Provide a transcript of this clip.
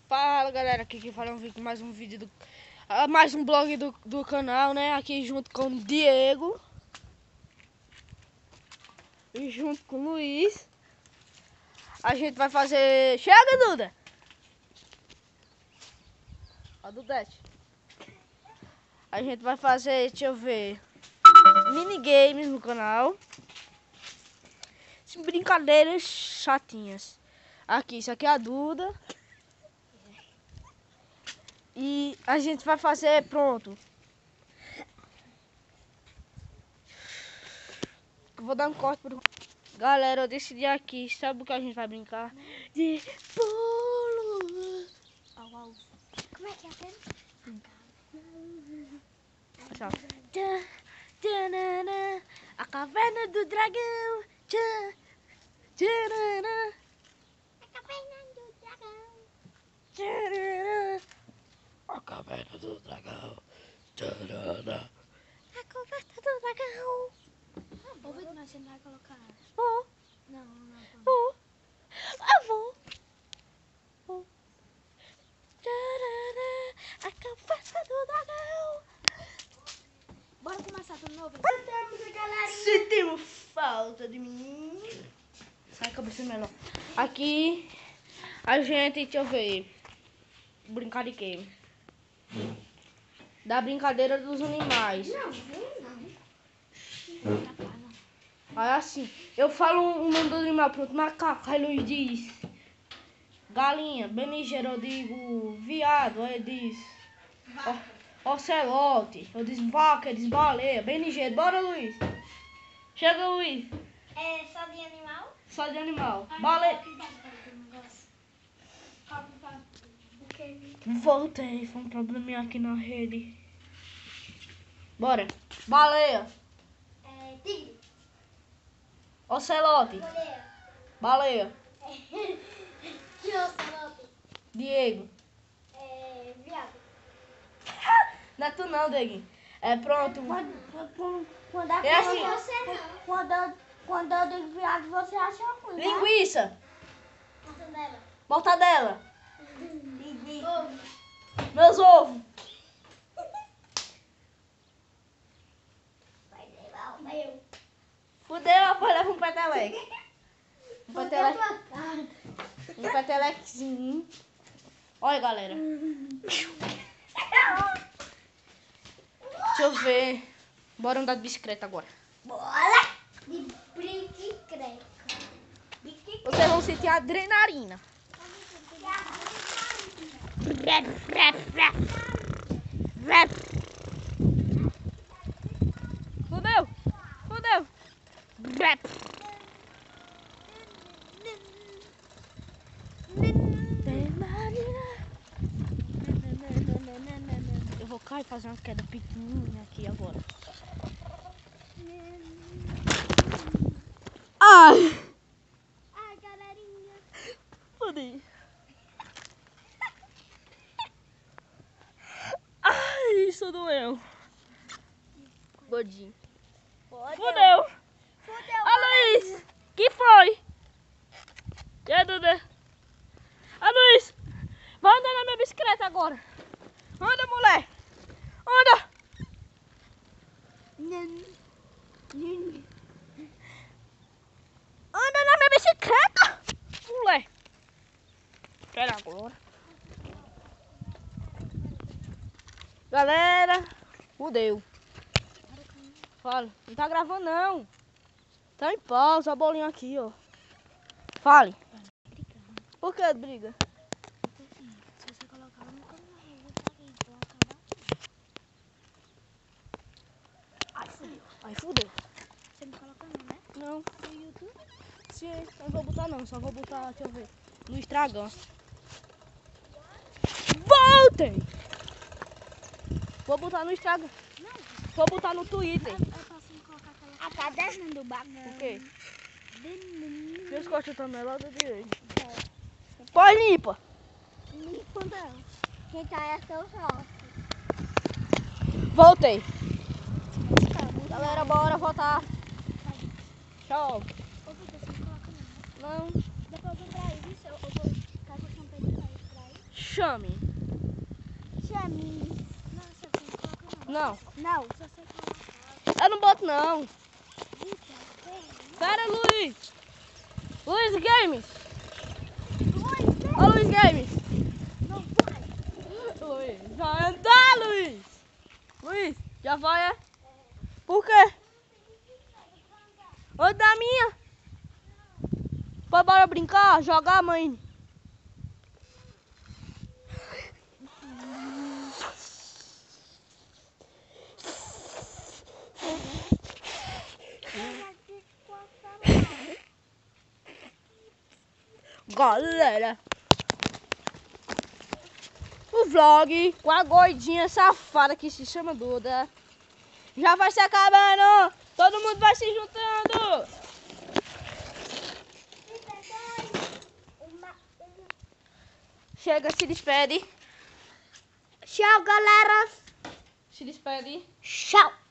Fala galera, aqui que fala mais um vídeo mais um blog do canal, né? Aqui junto com o Diego e junto com o Luiz. A gente vai fazer... Chega, Duda! Ó, Dudete. A gente vai fazer, deixa eu ver, minigames no canal. Brincadeiras chatinhas. Aqui, isso aqui é a Duda. E a gente vai fazer, pronto. Vou dar um corte pro... Galera, eu decidi aqui, sabe o que a gente vai brincar? De pulo. Como é que é a cena? A caverna do dragão. A caverna do dragão. A caverna do dragão. A caverna do dragão. Ouve que nós você não vai colocar. Vou. Não. Vou. Eu vou. A caverna do dragão. Bora começar tudo novo? Sentimos falta de mim. Sai, cabeça melhor. Aqui a gente, deixa eu ver. Brincar de quê? Da brincadeira dos animais. Aí assim, eu falo o nome do animal, pronto, macaco, aí Luiz diz galinha, bem ligeiro, eu digo viado, aí diz ocelote, eu diz vaca, ele diz baleia, bem ligeiro, bora Luiz. Chega Luiz. É só de animal? Só de animal. Baleia. Voltei, foi um probleminha aqui na rede. Bora. Baleia. Tigre. Ocelote. Baleia. Que ocelote? Diego. Viado. Não é tu não, Dieguinho. É pronto. Quando É assim. Quando eu digo viado, você acha ruim, né? Linguiça. Mortadela. Mortadela. Ovo. Meus ovos. Vai levar o meu. Fudeu, rapaz, leva um peteleque. Um Bota a peteleque. tua cara. Um petelequezinho. Olha, galera. Deixa eu ver. Bora andar de bicicleta agora. Bora! De brinquedo. Vocês vão sentir a adrenalina. Fudeu. Fudeu. Eu vou cair e fazer uma queda pequenininha aqui agora. Ai! Ai, galerinha. Fudei. Ai, isso doeu. Gordinho. Fudeu. A Luiz, que foi? E aí, Duda? A Luiz, vai andar na minha bicicleta agora. Anda, mulher. Anda. Anda na minha bicicleta, mulher. Espera agora. Galera, fudeu. Fala, não tá gravando não. Tá em pausa, a bolinha aqui, ó. Fale. Por que briga? Se você colocar, eu nunca mais vou acabar. Ai, fudeu. Ai, fudeu. Você não coloca não, né? Não, No YouTube? sim, não vou botar não, só vou botar, deixa eu ver, no Instagram. Voltem! Vou botar no Instagram. Não. Vou botar no Twitter. Eu posso colocar aquela... A caderna do bagulho. O quê? Meus costas também, lá do direito. Pode limpa. Limpa não. Quem tá é seu rosto. Voltei. Galera, bora voltar. Tchau. Ô, você não coloca não. Não. Depois eu vou pra aí, eu vou ficar com a campanha pra ir. chame. Chame. Nossa, tem que colocar Não, não. Se você colocar. eu não boto não. Eita, vem. Pera, Luiz. Luiz Games. Luiz, Ô, Luiz Games. não vai. Luiz, vai andar, Luiz. Luiz, já vai, é? Por quê? Oi, da minha. Pô, bora brincar, jogar, mãe. Galera, o vlog com a gordinha safada que se chama Duda já vai se acabando. Todo mundo vai se juntando. Chega, se despede. Tchau, galera. Se despede. Tchau.